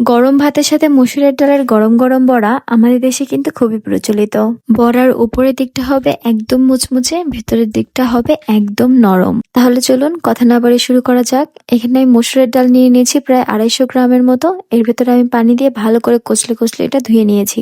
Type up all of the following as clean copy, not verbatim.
গরম ভাতের সাথে মসুরের ডালের গরম গরম বড়া আমাদের দেশে কিন্তু খুবই প্রচলিত। বড়ার উপরের দিকটা হবে একদম মুচমুচে, ভেতরের দিকটা হবে একদম নরম। তাহলে চলুন কথা না বাড়িয়ে শুরু করা যাক। এখানে আমি মসুরের ডাল নিয়ে নিয়েছি প্রায় 250 গ্রামের মতো। এর ভেতরে আমি পানি দিয়ে ভালো করে কচলে কচলে এটা ধুয়ে নিয়েছি।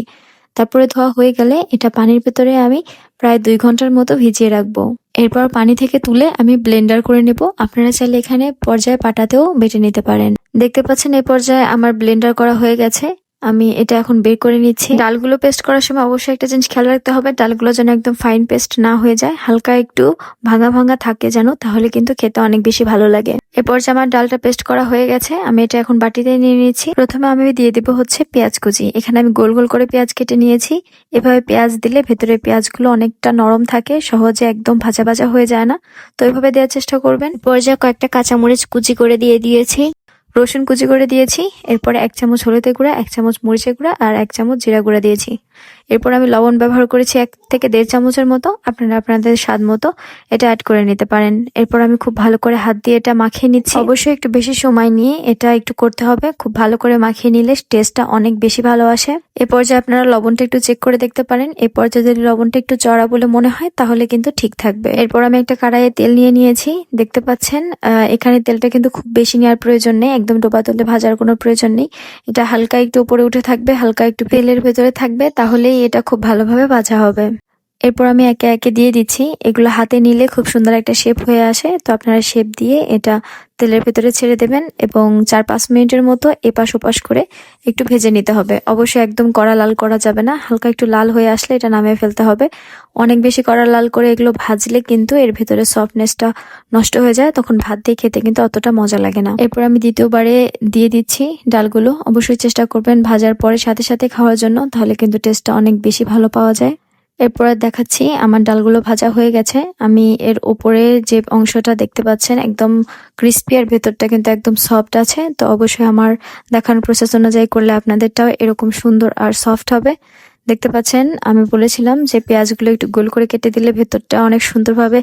তারপরে ধোয়া হয়ে গেলে এটা পানির ভেতরে আমি প্রায় 2 ঘন্টার মতো ভিজিয়ে রাখবো। এরপর পানি থেকে তুলে আমি ব্লেন্ডার করে নেব। আপনারা চাইলে এখানে পর্যায়ে পাটাতেও বেটে নিতে পারেন। দেখতে পাচ্ছেন এই পর্যায়ে আমার ব্লেন্ডার করা হয়ে গেছে। আমি এটা এখন বের করে নিচ্ছি। ডালগুলো পেস্ট করার সময় অবশ্যই একটা জিনিস খেয়াল রাখতে হবে, ডালগুলো যেন একদম ফাইন পেস্ট না হয়ে যায়, হালকা একটু ভাঙা ভাঙা থাকে যেন, তাহলে কিন্তু খেতে অনেক বেশি ভালো লাগে। এরপর যে আমার ডালটা পেস্ট করা হয়ে গেছে, আমি এটা এখন বাটিতে নিয়ে নিয়েছি। প্রথমে আমি দিয়ে দিব হচ্ছে পেঁয়াজ কুচি। এখানে আমি গোল গোল করে পেঁয়াজ কেটে নিয়েছি। এভাবে পেঁয়াজ দিলে ভেতরে পেঁয়াজগুলো অনেকটা নরম থাকে, সহজে একদম ভাজা ভাজা হয়ে যায় না, তো এভাবে দেওয়ার চেষ্টা করবেন। পর্যায়ে কয়েকটা কাঁচামরিচ কুচি করে দিয়ে দিয়েছি, রসুন কুচি করে দিয়েছি। এরপরে 1 চামচ হলুদের গুঁড়া, 1 চামচ মরিচের গুঁড়া আর 1 চামচ জিরা গুঁড়া দিয়েছি। এরপর আমি লবণ ব্যবহার করেছি 1 থেকে 1.5 চামচের মতো। আপনারা আপনাদের স্বাদ মতো এটা অ্যাড করে নিতে পারেন। এরপর আমি খুব ভালো করে হাত দিয়ে এটা মাখিয়ে নিচ্ছি। অবশ্যই একটু বেশি সময় নিয়ে এটা একটু করতে হবে। খুব ভালো করে মাখিয়ে নিলে টেস্টটা অনেক বেশি ভালো আসে। এ পর্যায়ে আপনারা লবণটা একটু চেক করে দেখতে পারেন। এ পর্যায়ে যদি লবণটা একটু চড়া বলে মনে হয় তাহলে কিন্তু ঠিক থাকবে। এরপর আমি একটা কড়াইয়ে তেল নিয়ে নিয়েছি। দেখতে পাচ্ছেন এখানে তেলটা কিন্তু খুব বেশি নেওয়ার প্রয়োজন নেই, একদম ডোবা তেলে ভাজার কোনো প্রয়োজন নেই। এটা হালকা একটু উপরে উঠে থাকবে, হালকা একটু তেলের ভেতরে থাকবে, তাহলেই এটা খুব ভালোভাবে ভাজা হবে। এরপর আমি একে একে দিয়ে দিচ্ছি। এগুলো হাতে নিলে খুব সুন্দর একটা শেপ হয়ে আসে, তো আপনারা শেপ দিয়ে এটা তেলের ভেতরে ছেড়ে দেবেন এবং 4-5 মিনিটের মতো এপাশ ওপাশ করে একটু ভেজে নিতে হবে। অবশ্যই একদম কড়া লাল করা যাবে না, হালকা একটু লাল হয়ে আসলে এটা নামিয়ে ফেলতে হবে। অনেক বেশি কড়া লাল করে এগুলো ভাজলে কিন্তু এর ভেতরে সফটনেসটা নষ্ট হয়ে যায়, তখন ভাত দিয়ে খেতে কিন্তু অতটা মজা লাগে না। এরপর আমি দ্বিতীয়বারে দিয়ে দিচ্ছি ডালগুলো। অবশ্যই চেষ্টা করবেন ভাজার পরে সাথে সাথে খাওয়ার জন্য, তাহলে কিন্তু টেস্টটা অনেক বেশি ভালো পাওয়া যায়। এরপর দেখাচ্ছি আমার ডালগুলো ভাজা হয়ে গেছে। আমি এর উপরে যে অংশটা দেখতে পাচ্ছেন একদম ক্রিস্পি, আর ভেতরটা কিন্তু একদম সফট আছে। তো অবশ্যই আমার দেখানোর প্রসেস অনুযায়ী করলে আপনাদেরটাও এরকম সুন্দর আর সফট হবে। দেখতে পাচ্ছেন আমি বলেছিলাম যে পেঁয়াজগুলো একটু গোল করে কেটে দিলে ভেতরটা অনেক সুন্দরভাবে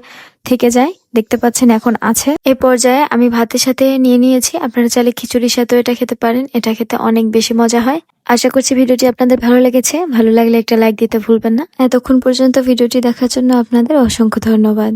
থেকে যায়। দেখতে পাচ্ছেন এখন আছে। এ পর্যায়ে আমি ভাতের সাথে নিয়ে নিয়েছি। আপনারা চাইলে খিচুড়ির সাথেও এটা খেতে পারেন, এটা খেতে অনেক বেশি মজা হয়। আশা করছি ভিডিওটি আপনাদের ভালো লেগেছে। ভালো লাগলে একটা লাইক দিতে ভুলবেন না। এতক্ষণ পর্যন্ত ভিডিওটি দেখার জন্য আপনাদের অসংখ্য ধন্যবাদ।